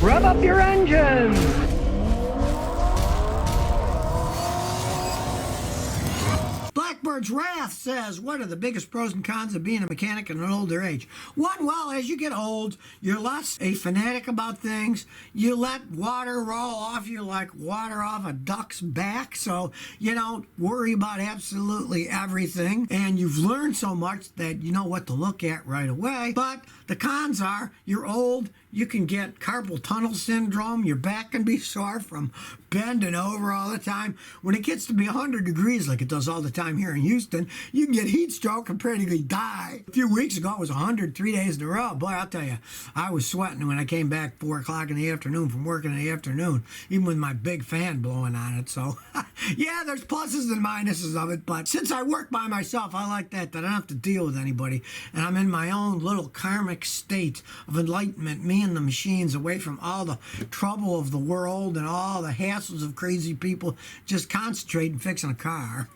Rev up your engines! Blackbird's Wrath says, what are the biggest pros and cons of being a mechanic in an older age? One, well, as you get old, you're less a fanatic about things. You let water roll off you like water off a duck's back, so you don't worry about absolutely everything. And you've learned so much that you know what to look at right away. But the cons are, you're old, you can get carpal tunnel syndrome, your back can be sore from bending over all the time. When it gets to be 100 degrees like it does all the time here in Houston, you can get heat stroke and practically die. A few weeks ago, it was 100 3 days in a row. Boy, I'll tell you, I was sweating when I came back 4 o'clock in the afternoon from work in the afternoon, even with my big fan blowing on it. So, yeah, there's pluses and minuses of it, but since I work by myself, I like that I don't have to deal with anybody, and I'm in my own little karmic state of enlightenment, me and the machines, away from all the trouble of the world and all the hassles of crazy people, just concentrate and fixing a car.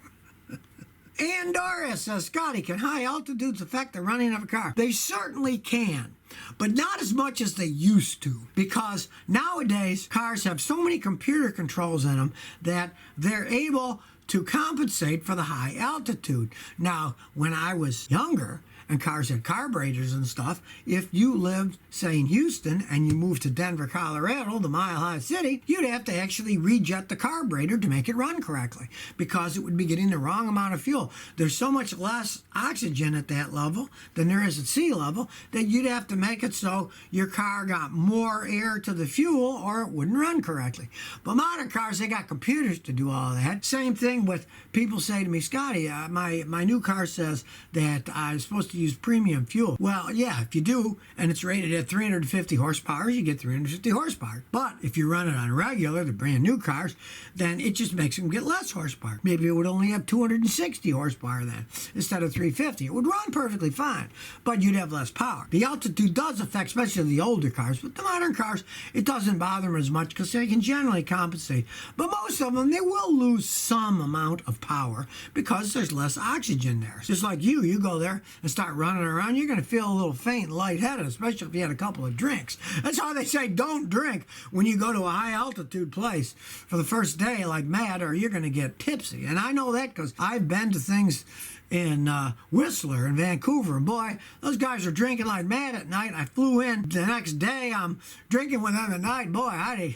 And Doris says, Scotty, can high altitudes affect the running of a car? They certainly can, but not as much as they used to, because nowadays cars have so many computer controls in them that they're able to compensate for the high altitude. Now, when I was younger, and cars had carburetors and stuff, if you lived, say, in Houston and you moved to Denver, Colorado, the mile-high city, you'd have to actually rejet the carburetor to make it run correctly because it would be getting the wrong amount of fuel. There's so much less oxygen at that level than there is at sea level that you'd have to make it so your car got more air to the fuel or it wouldn't run correctly. But modern cars, they got computers to do all that. Same thing with people say to me, Scotty, my new car says that I'm supposed to use premium fuel. Well, yeah, if you do, and it's rated at 350 horsepower, you get 350 horsepower. But if you run it on regular, the brand new cars, then it just makes them get less horsepower. Maybe it would only have 260 horsepower then, instead of 350. It would run perfectly fine, but you'd have less power. The altitude does affect, especially the older cars, but the modern cars, it doesn't bother them as much because they can generally compensate. But most of them, they will lose some amount of power because there's less oxygen there. Just like you go there and start running around, you're going to feel a little faint and lightheaded, especially if you had a couple of drinks. That's why they say don't drink when you go to a high altitude place for the first day like mad, or you're going to get tipsy. And I know that because I've been to things in Whistler in Vancouver, and boy, those guys are drinking like mad at night. I flew in the next day, I'm drinking with them at night. Boy,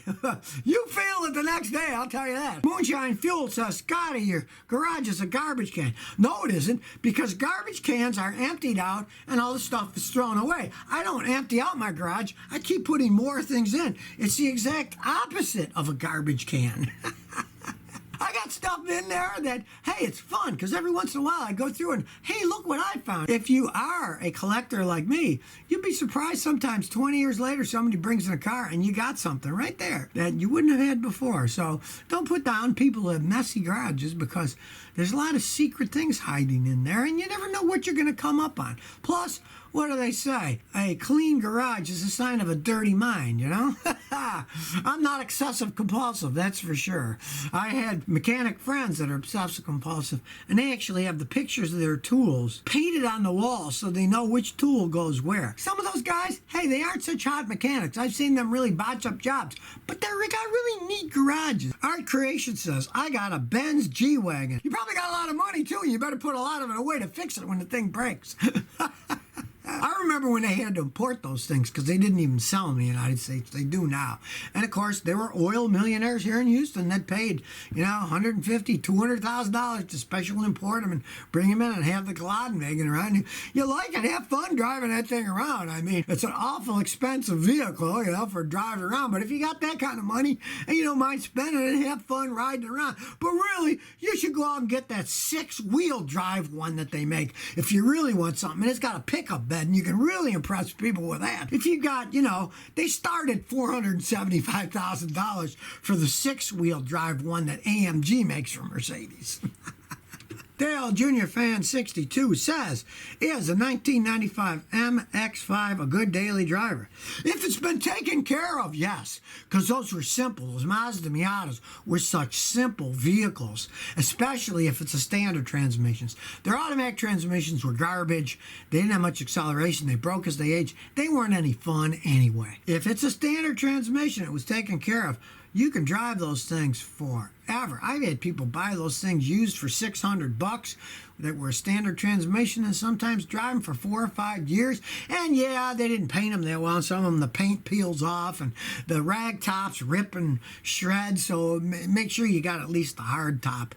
you feel it the next day, I'll tell you that. Moonshine Fuel says, Scotty, your garage is a garbage can. No, it isn't, because garbage cans are emptied out and all the stuff is thrown away. I don't empty out my garage, I keep putting more things in. It's the exact opposite of a garbage can. I got stuff in there that, hey, it's fun, because every once in a while I go through and, hey, look what I found. If you are a collector like me, you'd be surprised sometimes 20 years later somebody brings in a car and you got something right there that you wouldn't have had before. So don't put down people who have messy garages, because there's a lot of secret things hiding in there and you never know what you're going to come up on. Plus, what do they say? A clean garage is a sign of a dirty mind, you know? I'm not excessive compulsive, that's for sure. I had mechanic friends that are obsessive compulsive, and they actually have the pictures of their tools painted on the wall so they know which tool goes where. Some of those guys, hey, they aren't such hot mechanics. I've seen them really botch up jobs, but they got really neat garages. Art Creation says, I got a Benz G-Wagen. You probably got a lot of money too, and you better put a lot of it away to fix it when the thing breaks. I remember when they had to import those things because they didn't even sell them in the United States. They do now. And of course, there were oil millionaires here in Houston that paid, $150,000, $200,000 to special import them and bring them in and have the Gladwagen around. You like it, have fun driving that thing around. I mean, it's an awful expensive vehicle, for driving around. But if you got that kind of money and you don't mind spending it, have fun riding around. But really, you should go out and get that 6-wheel drive one that they make if you really want something. And it's got a pickup bed, and you can really impress people with that. If you got, they start at $475,000 for the 6-wheel drive one that AMG makes for Mercedes. Dale Jr. Fan 62 says, is a 1995 MX-5 a good daily driver? If it's been taken care of, yes, because those were simple. Those Mazda Miatas were such simple vehicles, especially if it's a standard transmissions. Their automatic transmissions were garbage. They didn't have much acceleration. They broke as they aged. They weren't any fun anyway. If it's a standard transmission, it was taken care of. You can drive those things forever. I've had people buy those things used for $600 that were a standard transmission and sometimes drive them for 4 or 5 years. And yeah, they didn't paint them that well. Some of them, the paint peels off and the rag tops rip and shred. So make sure you got at least the hard top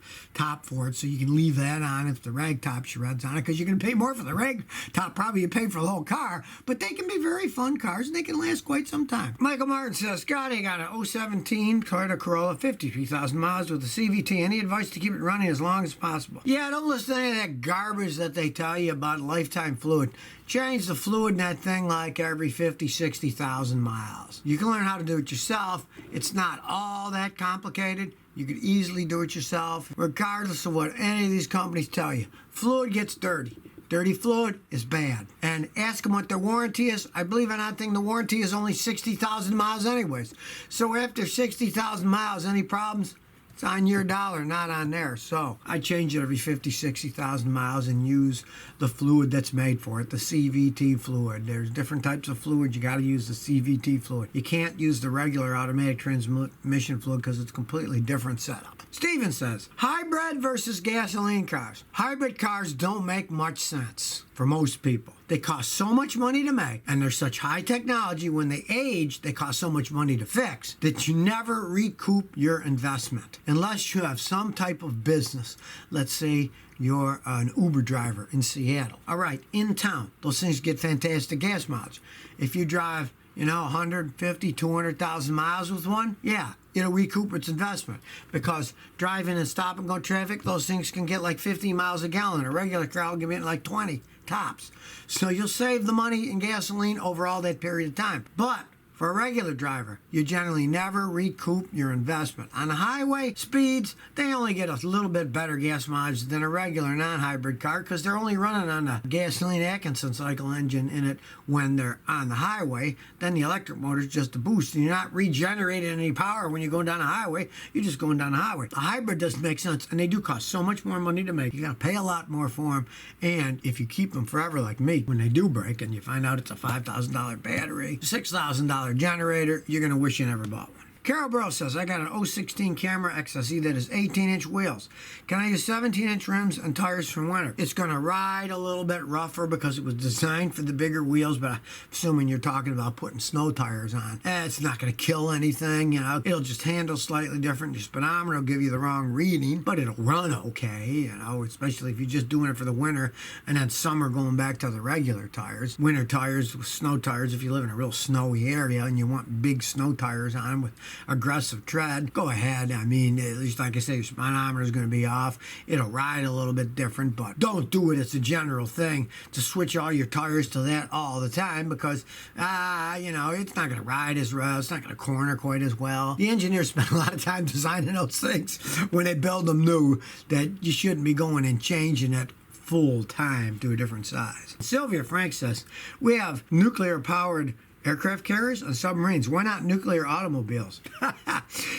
for it so you can leave that on if the rag top shreds on it, because you're going to pay more for the rag top probably you pay for the whole car. But they can be very fun cars and they can last quite some time. Michael Martin says, Scotty got an 017 Toyota Corolla, 53,000 miles with a CVT. Any advice to keep it running as long as possible? Yeah, don't listen to any of that garbage that they tell you about lifetime fluid. Change the fluid in that thing like every 50, 60,000 miles. You can learn how to do it yourself. It's not all that complicated. You could easily do it yourself, regardless of what any of these companies tell you. Fluid gets dirty. Dirty fluid is bad. And ask them what their warranty is. I believe in that thing, the warranty is only 60,000 miles anyways. So after 60,000 miles, any problems? It's on your dollar, not on theirs. So I change it every 50, 60,000 miles and use the fluid that's made for it, the CVT fluid. There's different types of fluid. You got to use the CVT fluid. You can't use the regular automatic transmission fluid because it's a completely different setup. Steven says, hybrid versus gasoline cars. Hybrid cars don't make much sense for most people. They cost so much money to make, and they're such high technology. When they age, they cost so much money to fix that you never recoup your investment unless you have some type of business. Let's say you're an Uber driver in Seattle. All right, in town, those things get fantastic gas mileage. If you drive, 150, 200,000 miles with one, yeah, it'll recoup its investment, because driving in stop and go traffic, those things can get like 50 miles a gallon. A regular car will give it like 20 tops. So you'll save the money in gasoline over all that period of time. But for a regular driver, you generally never recoup your investment. On the highway speeds, they only get a little bit better gas mileage than a regular non-hybrid car because they're only running on a gasoline Atkinson cycle engine in it when they're on the highway. Then the electric motor is just a boost, and you're not regenerating any power when you're going down the highway. You're just going down the highway. The hybrid doesn't make sense, and they do cost so much more money to make. You got to pay a lot more for them, and if you keep them forever like me, when they do break and you find out it's a $5,000 battery, $6,000 generator, you're going to wish you never bought one. Carol Burrow says, I got an 016 Camry XSE that is 18-inch wheels. Can I use 17-inch rims and tires for winter? It's going to ride a little bit rougher because it was designed for the bigger wheels, but I'm assuming you're talking about putting snow tires on. It's not going to kill anything, It'll just handle slightly different. Your speedometer will give you the wrong reading, but it'll run okay, especially if you're just doing it for the winter and then summer going back to the regular tires. Winter tires, snow tires, if you live in a real snowy area and you want big snow tires on with aggressive tread, go ahead. At least like I say, your speedometer is going to be off. It'll ride a little bit different, but don't do it as a general thing to switch all your tires to that all the time because, it's not going to ride as well. It's not going to corner quite as well. The engineers spend a lot of time designing those things when they build them new that you shouldn't be going and changing it full time to a different size. Sylvia Frank says, we have nuclear-powered aircraft carriers and submarines. Why not nuclear automobiles?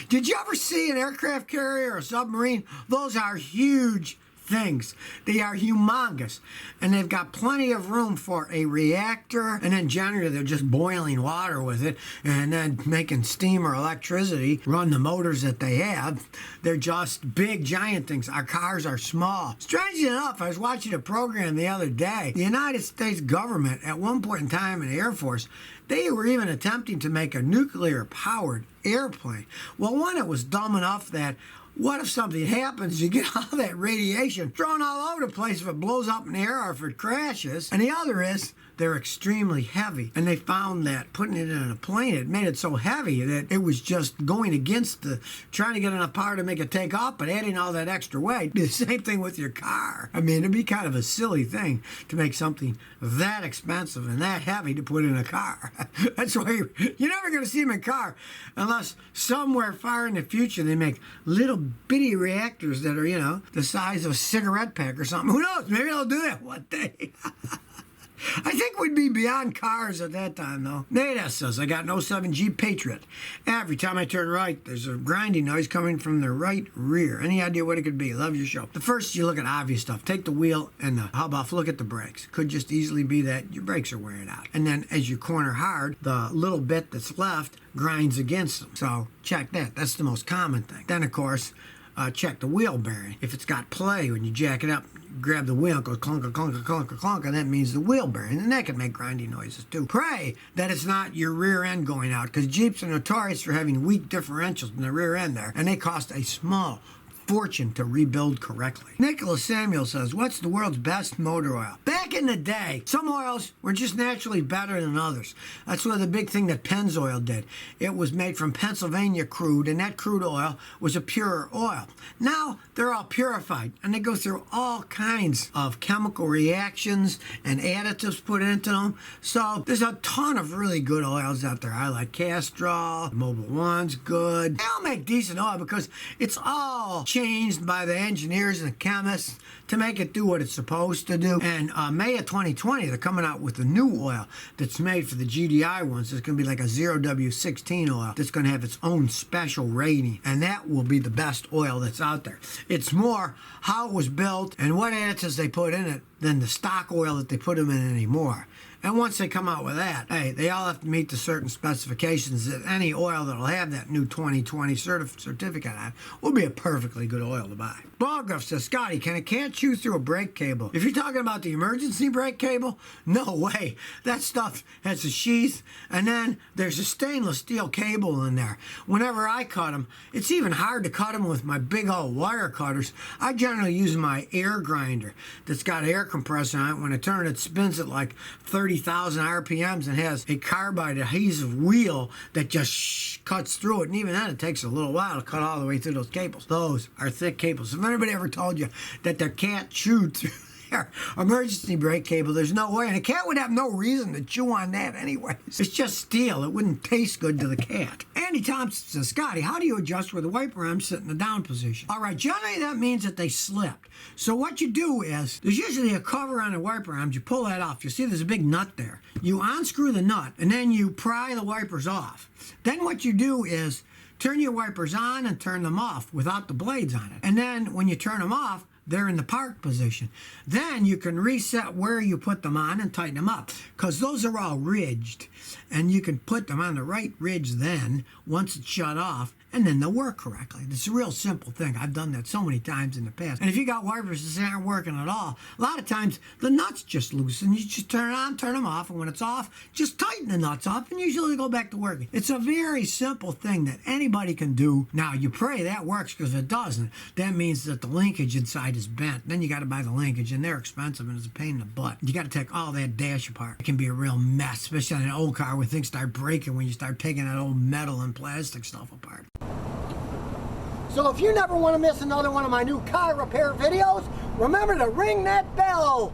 Did you ever see an aircraft carrier or a submarine? Those are huge things. They are humongous. And they've got plenty of room for a reactor. And then generally they're just boiling water with it and then making steam or electricity run the motors that they have. They're just big, giant things. Our cars are small. Strangely enough, I was watching a program the other day. The United States government, at one point in time in the Air Force, they were even attempting to make a nuclear-powered airplane. Well, one, it was dumb enough that what if something happens? You get all that radiation thrown all over the place if it blows up in the air or if it crashes. And the other is they're extremely heavy. And they found that putting it in a plane, it made it so heavy that it was just going against trying to get enough power to make it take off, but adding all that extra weight. The same thing with your car. I mean, it'd be kind of a silly thing to make something that expensive and that heavy to put in a car. That's why you're never going to see them in a car unless somewhere far in the future they make little bitty reactors that are, you know, the size of a cigarette pack or something. Who knows? Maybe they'll do that one day. I think we'd be beyond cars at that time, though. Nada says, I got an '07 Jeep Patriot. Every time I turn right, there's a grinding noise coming from the right rear. Any idea what it could be? Love your show. The first, you look at obvious stuff. Take the wheel and the hub off. Look at the brakes. Could just easily be that your brakes are wearing out. And then as you corner hard, the little bit that's left grinds against them. So check that. That's the most common thing. Then, of course, check the wheel bearing. If it's got play, when you jack it up, grab the wheel, it goes clunk, clunk, clunk, clunk, and that means the wheel bearing, and that can make grinding noises too. Pray that it's not your rear end going out, because Jeeps are notorious for having weak differentials in the rear end there, and they cost a small fortune to rebuild correctly. Nicholas Samuel says, what's the world's best motor oil? Back in the day, some oils were just naturally better than others. That's what the big thing that Pennzoil did. It was made from Pennsylvania crude, and that crude oil was a purer oil. Now, they're all purified, and they go through all kinds of chemical reactions and additives put into them. So, there's a ton of really good oils out there. I like Castrol, Mobil One's good. They all make decent oil because it's all changed by the engineers and the chemists to make it do what it's supposed to do. And May of 2020, they're coming out with a new oil that's made for the GDI ones. It's going to be like a 0W16 oil that's going to have its own special rating, and that will be the best oil that's out there. It's more how it was built and what additives they put in it than the stock oil that they put them in anymore. And once they come out with that, hey, they all have to meet the certain specifications that any oil that'll have that new 2020 certificate on will be a perfectly good oil to buy. Ballgruff says, Scotty, can a cat chew through a brake cable? If you're talking about the emergency brake cable, no way. That stuff has a sheath, and then there's a stainless steel cable in there. Whenever I cut them, it's even hard to cut them with my big old wire cutters. I generally use my air grinder that's got an air compressor on it. When I turn it, it spins at like 30,000 RPMs and has a carbide adhesive wheel that just cuts through it. And even then, it takes a little while to cut all the way through those cables. Those are thick cables. If anybody ever told you that their cat chewed through their emergency brake cable, there's no way. And a cat would have no reason to chew on that anyways. It's just steel. It wouldn't taste good to the cat. Andy Thompson says, Scotty, how do you adjust where the wiper arms sit in the down position? All right, generally that means that they slipped. So what you do is, there's usually a cover on the wiper arms. You pull that off. You see there's a big nut there. You unscrew the nut, and then you pry the wipers off. Then what you do is turn your wipers on and turn them off without the blades on it. And then when you turn them off, they're in the park position. Then you can reset where you put them on and tighten them up, because those are all ridged, and you can put them on the right ridge then once it's shut off, and then they'll work correctly. It's a real simple thing. I've done that so many times in the past. And if you got wipers that aren't working at all, a lot of times the nuts just loosen. You just turn it on, turn them off, and when it's off, just tighten the nuts off, and usually they go back to working. It's a very simple thing that anybody can do. Now, you pray that works, because if it doesn't, that means that the linkage inside is bent. Then you got to buy the linkage, and they're expensive, and it's a pain in the butt. You got to take all that dash apart. It can be a real mess, especially on an old car where things start breaking when you start taking that old metal and plastic stuff apart. So if you never want to miss another one of my new car repair videos, remember to ring that bell.